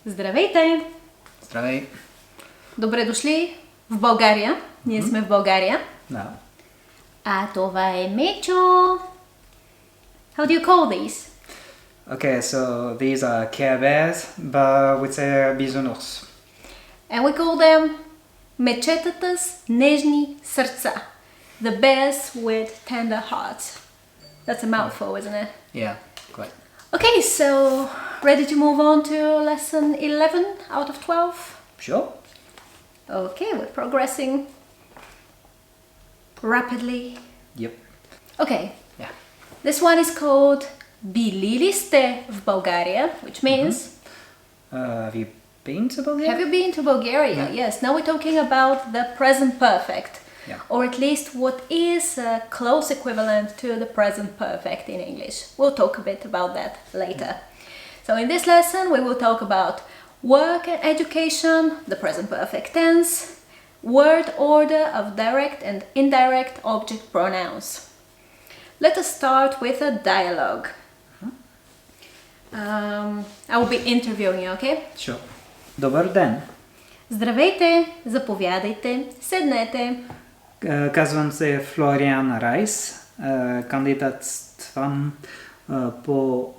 Здравейте! Здравей! Добре дошли в България. Ние сме в България. Да. А това е Мечо. How do you call these? Okay, so these are Care Bears, but we say bisounours. And we call them мечетата с нежни сърца. The bears with tender hearts. That's a mouthful, isn't it? Yeah, quite. Okay, so ready to move on to lesson 11 out of 12? Sure? Okay, we're progressing rapidly. Yep. Okay, Yeah. this one is called Били ли сте в България, which means Have you been to Bulgaria? have you been to Bulgaria? Yes, now we're talking about the present perfect. Yeah. Or at least what is a close equivalent to the present perfect in English. We'll talk a bit about that later. So in this lesson we will talk about work and education, the present perfect tense, word order of direct and indirect object pronouns. Let us start with a dialogue. I will be interviewing you, okay? Sure. Добър ден. Здравейте, заповядайте, седнете. Казвам се Флориан Райс. Кандидатствам по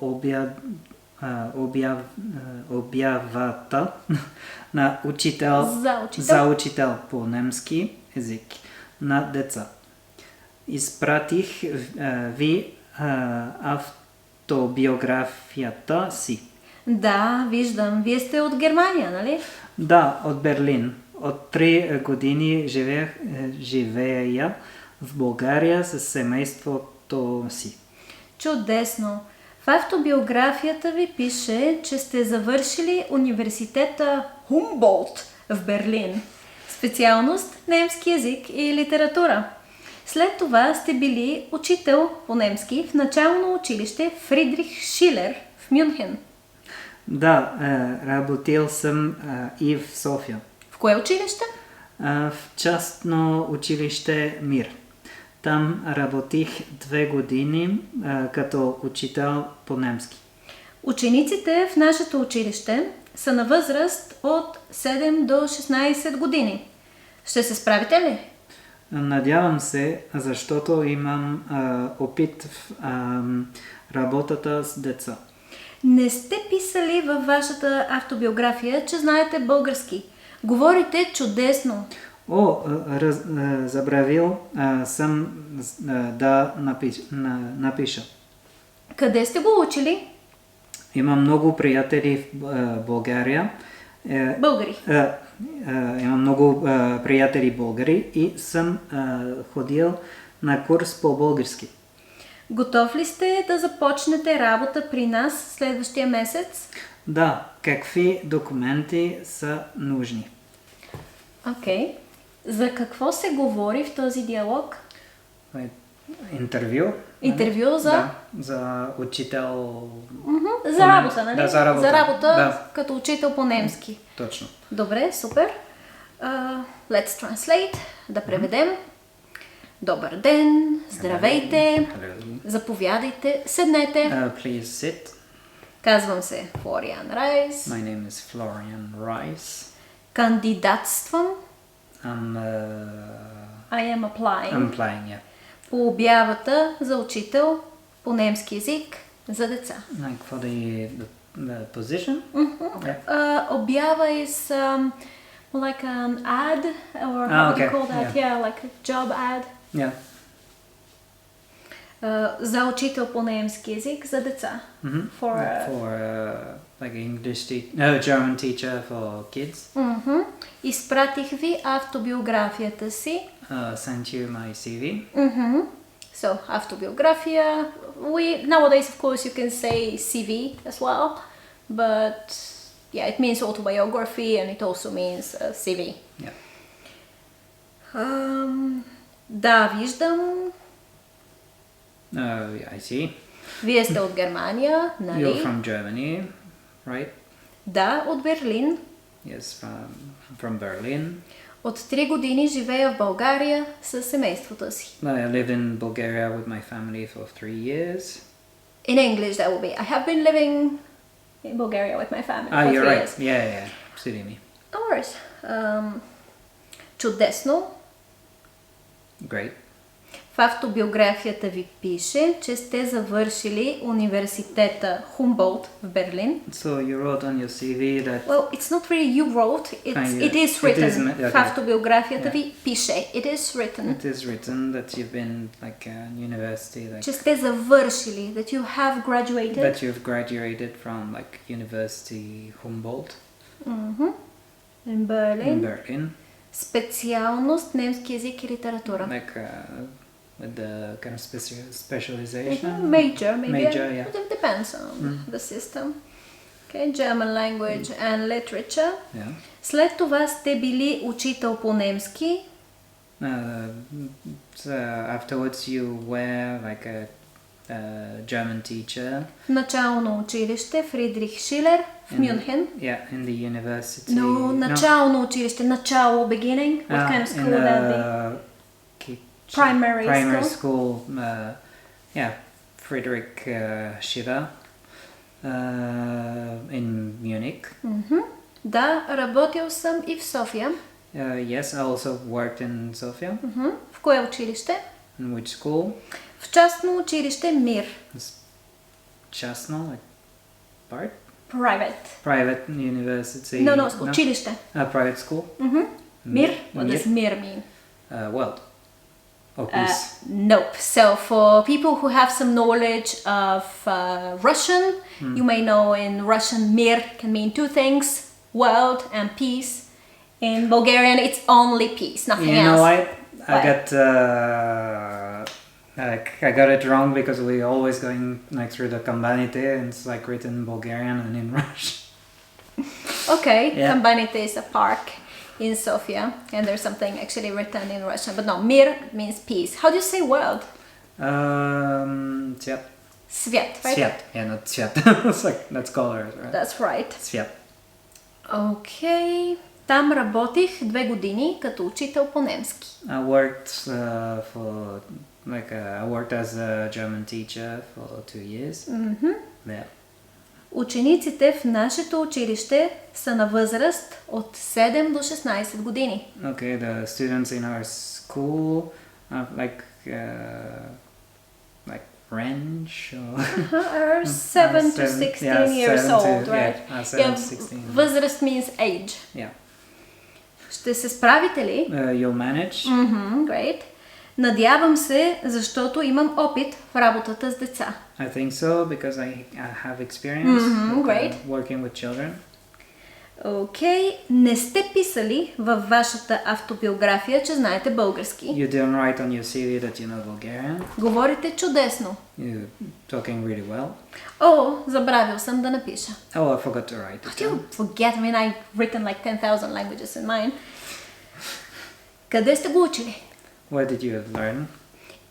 обявата на за учител по немски език на деца. Изпратих ви автобиографията си. Да, виждам. Вие сте от Германия, нали? Да, от Берлин. От 3 години живея в България с семейството си. Чудесно! В автобиографията ви пише, че сте завършили университета Хумболт в Берлин. Специалност немски език и литература. След това сте били учител по немски в начално училище Фридрих Шилер в Мюнхен. Да, работил съм и в София. В кое училище? В частно училище Мир. Там работих 2 години като учител по немски. Учениците в нашето училище са на възраст от 7 до 16 години. Ще се справите ли? Надявам се, защото имам опит в работата с деца. Не сте писали във вашата автобиография, че знаете български. Говорите чудесно. Забравил съм да напиша. Къде сте го учили? Имам много приятели в България. Българи. Имам много приятели българи и съм ходил на курс по български. Готов ли сте да започнете работа при нас следващия месец? Да, какви документи са нужни? Окей. За какво се говори в този диалог? Интервю. Интервю за? Да, за учител. За работа, нали? Да, за работа. За работа Да. като учител по немски. Точно. Добре, супер. Let's translate. Да преведем. Добър ден, здравейте, Hello. заповядайте, седнете. Please sit. Казвам се Флориан Райс. My name is Florian Rice. Кандидатствам. I am applying. I'm applying, yeah. По обявата за учител по немски език за деца. Like for the position? Yeah. Обява is like an ad or how do you call that? Yeah, like a job ad. Yeah. За учител по немски език за деца. For like English German teacher for kids. Изпратих ви автобиографията си. Sent you my CV. So, автобиография. Nowadays, of course, you can say CV as well, but yeah, it means autobiography and it also means CV. Yeah. Да, виждам. I see. Вие сте от Германия, нали? You're from Germany, right? Да, от Берлин. Yes, from Berlin. От 3 години живея в България със семейството си. I lived in Bulgaria with my family for 3 years. In English that will be, I have been living in Bulgaria with my family Ah, for you're 3 right. years. Yeah. Сиди ми. No worries. Чудесно. Great. В автобиографията ви пише, че сте завършили университета Humboldt в Берлин. So you wrote on your CV that... Well, it's not really you wrote, it is written. Okay. В автобиографията ви пише, it is written. It is written that you've been like in university, like Че сте завършили, that you have graduated. that you've graduated from like University Humboldt In Berlin. in Berlin, Специалност немски език и литература. like with the kind of specialization. Major, maybe. Major, yeah. It depends on the system. Okay, German language and literature. Yeah. След това сте били учител по немски. So afterwards you were like a German teacher. В начално училище Фридрих Шилер в Мюнхен. Yeah, in the university. No, начално училище, начало, beginning. What kind of school would that be? Primary school. Yeah, Friedrich Schiller in Munich. Да, работил съм и в София. Yes, I also worked in Sofia. В кое училище? In which school? В частно училище Мир. Частно, like part? Private university. No, училище. Private school. Mir? What does Mir mean? World. Or peace. Nope. So for people who have some knowledge of Russian, you may know in Russian Mir can mean two things, world and peace. In Bulgarian it's only peace, nothing else. You know what? I got it wrong because we always going like through the Kambanite and it's like written in Bulgarian and in Russian. Okay, Yeah. Kambanite is a park in Sofia and there's something actually written in Russian, but no, Mir means peace. How do you say world? Цвят. Свят, right? Цвят. Yeah, not цвят. It's like, that's color, right? That's right. Цвят. Okay. Там работих 2 години като учител по немски. I worked I worked as a German teacher for 2 years. Yeah. Учениците в нашето училище са на възраст от 7 до 16 години. Okay, the students in our school are like range or Are 7 to 16 years old, right? 7 to 16. Възраст means age. Yeah. Ще се справите ли? You'll manage. Great. Надявам се, защото имам опит в работата с деца. I think so because I have experience great. Working with children. Окей, не сте писали във вашата автобиография, че знаете български. You didn't write on your CV that you know Bulgarian. Говорите чудесно. You're talking really well. О, забравил съм да напиша. Oh, I forgot to write it. How do you forget? I mean, I've written like 10,000 languages in mine. Къде сте го учили? Where did you learn?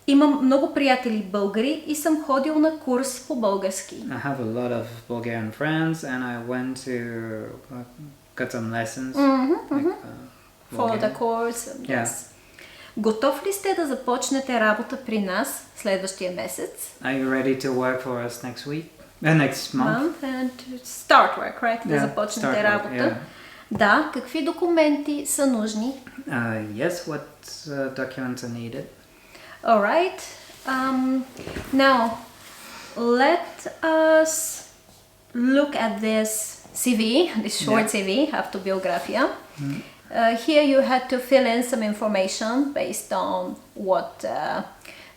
Имам много приятели българи и съм ходил на курс по български. I have a lot of Bulgarian friends and I went to got some lessons. For the course. Yeah. Yes. Готов ли сте да започнете работа при нас следващия месец? Are you ready to work for us next week? Next month? And to start work, right? Да започнете работа. Yeah. Да, какви документи са нужни? Yes, what documents are needed? All right. Now, let us look at this CV, this short CV, autobiografia. Here you had to fill in some information based on what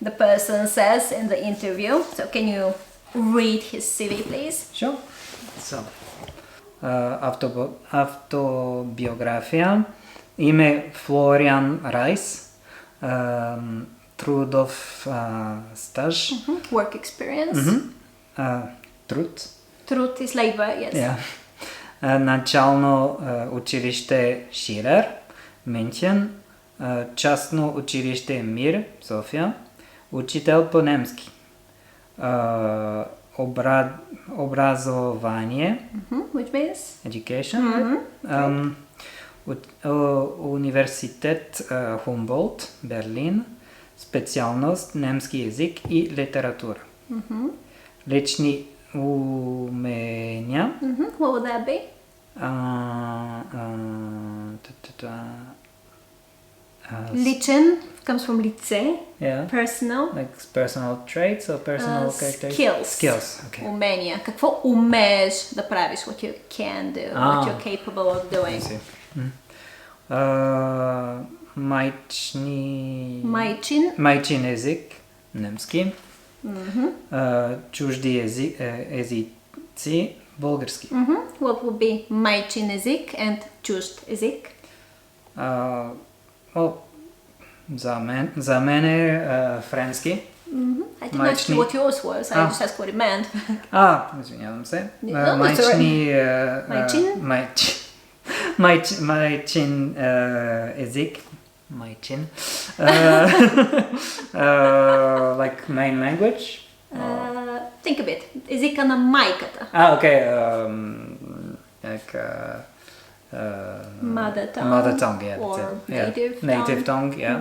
the person says in the interview. So can you read his CV, please? Sure. So, автобиография. Име Флориан Райс. Трудов стаж. Work experience. Труд. Труд is labor, yes. Yeah. Начално училище Шилер, Мюнхен. Частно училище Мир, София. Учител по немски. Образование. Which means? Education. Университет Хумболт, Берлин. Специалност немски език и литература. Лични Умения. What would that be? Личен comes from лице. Yeah. Personal. Like personal traits or personal characteristics? Skills. Okay. Умения. Какво умееш да правиш? What you can do. What you're capable of doing. I see. Майчин език. Немски. Чужди езици. Български. What would be майчин език and чужд език? За мен е френски. I didn't ask you what yours was. I just asked what it meant. Извинявам се. Майчин език. Майчин. Like main language. Think a bit. Езика на майката. Okay. Like Mother tongue. Mother tongue, yeah. Or that's it. native tongue. Yeah.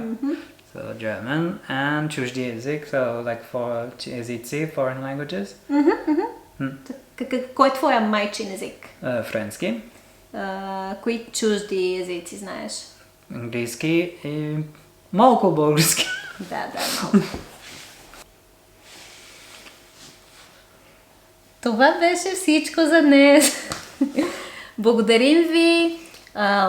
So German and чужди език, so like for езици, foreign languages. Кой е твоя майчин език? Френски. Кои чужди езици знаеш? Английски и малко български. Да, малко. Това беше всичко за днес. Благодарим ви.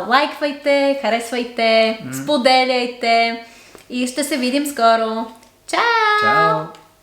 Лайквайте, харесвайте, споделяйте и ще се видим скоро. Чао! Чао!